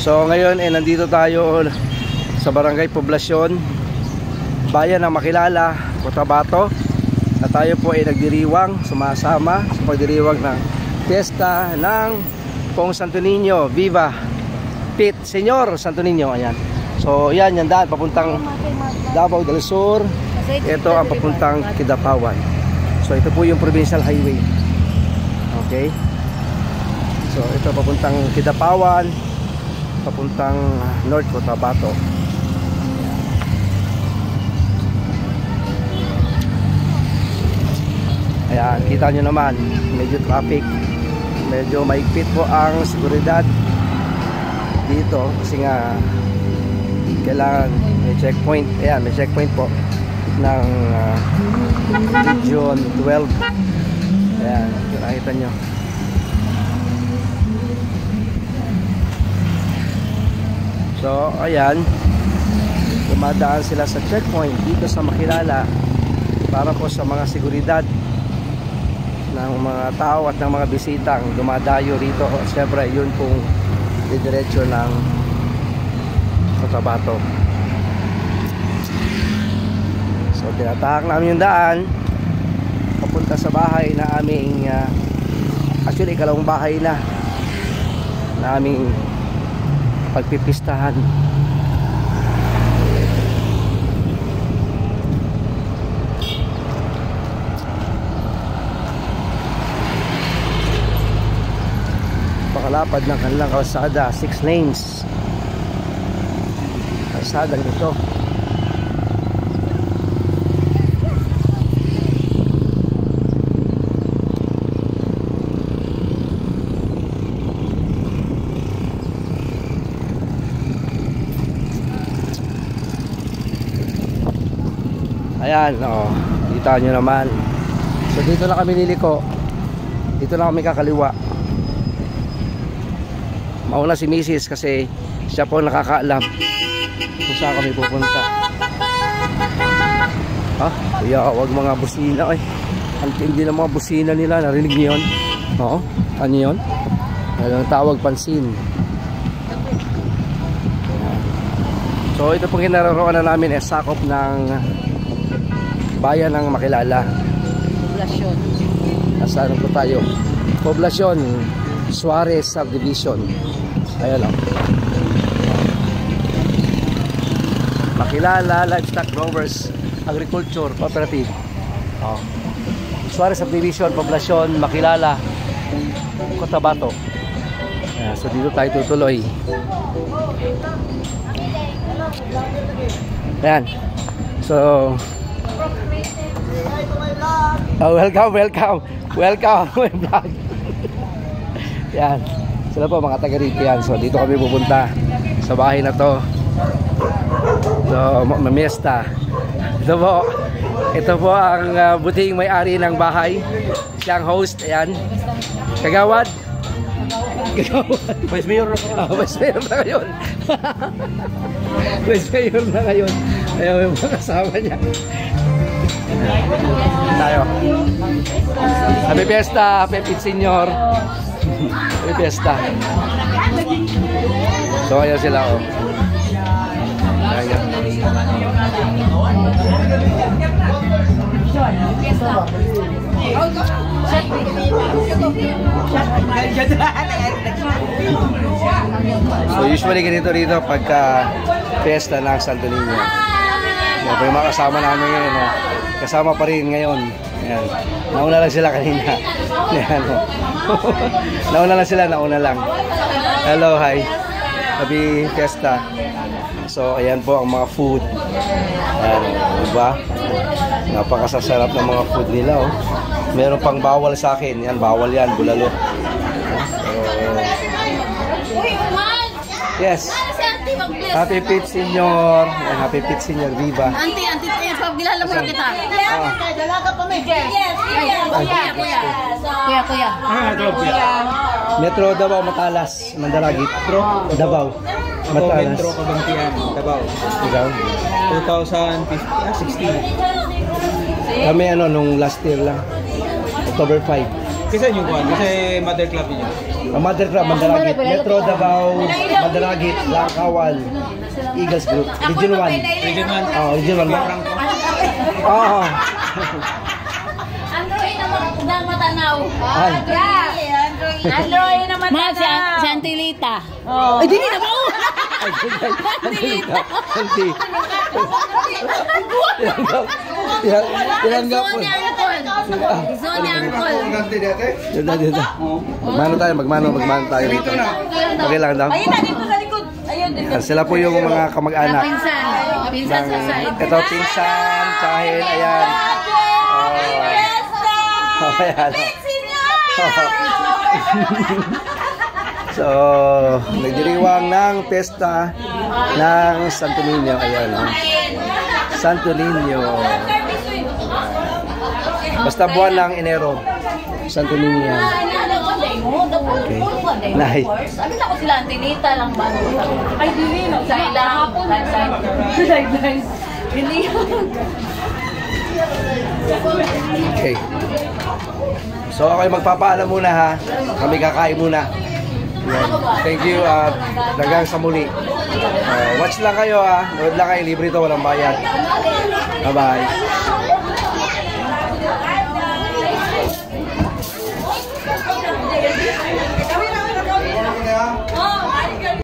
So ngayon nandito tayo sa Barangay Poblasyon, Bayan ng Makilala, Cotabato. At tayo po ay nagdiriwang, sumasama sa pagdiriwang ng Fiesta ng Pong Santo Niño. Viva Pit Señor Santo Niño. Ayan. So yan, yan daan papuntang Davao del Sur. Ito ang papuntang Kidapawan. So ito po yung provincial highway. Okay. So ito papuntang Kidapawan, papuntang North Cotabato. Ayan, kita nyo naman, medyo traffic, medyo maigpit po ang seguridad dito kasi nga kailangan may checkpoint. Ayan, may checkpoint po ng June 12. Ayan, nakita nyo. So ayan, dumadaan sila sa checkpoint dito sa Makilala para po sa mga seguridad ng mga tao at ng mga bisitang dumadayo rito. Siyempre yun pong didiretso ng Cotabato. So tinatahak namin yung daan papunta sa bahay na aming actually ikalawang bahay na aming pagpipistahan. Pakalapad ng kanilang kalsada, 6 lanes kalsadang ito. Ayan, oh, kita nyo naman. So dito na kami niliko, dito na kami kakaliwa. Mauna si Mrs. kasi siya po nakakaalam kung saan kami pupunta. Ha? Kuya, wag mga busina. Ay, ang tindi ng mga busina nila. Narinig niyo yun? Oo. Ano yun? Ang tawag pansin. So ito pong kinaroroonan namin ay sakop ng Bayan ng Makilala. Poblasyon. Nasaan po tayo? Poblasyon Suarez Subdivision. Ayan lang. Makilala Livestock Growers Agriculture Cooperative. Suarez Subdivision, Poblasyon, Makilala, Cotabato. Ayan, so dito tayo tutuloy. Ayan. So welcome my vlog. Yan, sila po mga taga rito yan. So dito kami pupunta sa bahay na to. So mamiesta. Ito po ang buting may-ari ng bahay. Siyang host. Ayan, Kagawad. Vice Mayor. Vice Mayor na ngayon. Vice Mayor na ngayon. Ayaw yung mga kasama niya. Tayo. Happy Fiesta, Happy Pit Señor. Happy Fiesta. So ayan sila, oh. Ayan. So usually ganito rito pagka Fiesta ng Santo Niño. Ito yung mga kasama namin ngayon, oh. Kasama pa rin ngayon. Ayan. Nauna lang sila kanina. Ayan, oh. Nauna lang sila, nauna lang. Hello, hi. Happy Fiesta. So, ayan po ang mga food. Ayan, diba? Napakasasarap ng mga food nila, oh. Meron pang bawal sa akin. Yan, bawal yan, bulalo. Yes. Happy Pit Señor. Happy Pit Señor. Viva. Auntie, pagbilala mo kita. Dala ka pa may guest. Kuya. Metro Davao, Matalas, Mandalagit. Davao, Matalas. Metro Kabantian, Davao. 2016. Kami nung last year lang. October 5. Kasi yung kuwan, kasi mother club niyo. Ang Mother Club, Mandaragit. Metro Davao, Mandaragit, Langkawan, Eagles Group. Region 1. Region 1. Oh, Region 1. Oo. Android na matanaw. Ay. Android na matanaw. Si Antilita. Oh. Ay, dili na mo. Ay, Santi. Tinanggap po. Zone Angkol. Dito. Magmano tayo rito. Okay lang daw. Ayun na, dito sa likod. Ayun, dito. Yan, sila po yung mga kamag-anak. Pinsan. Pinsan sa side. Ito, pinsan, tsahil, ayan. Ayan. So, nagdiriwang ng pesta ng Santo Niño. Ayan, oh. Santo Niño. Basta buwan ng Enero. Santo Niño yan. Okay. Nice. Sabi na ko sila, Antinita lang ba? Ay, dili na. Sa ilang hapon. Sidelines. Hindi. Okay. So ako ay magpapaalam muna ha. Kami kakain muna. Yan. Thank you at hanggang sa muli. Watch lang kayo ha. Nood lang kayo. Libre to, walang bayad. Bye-bye.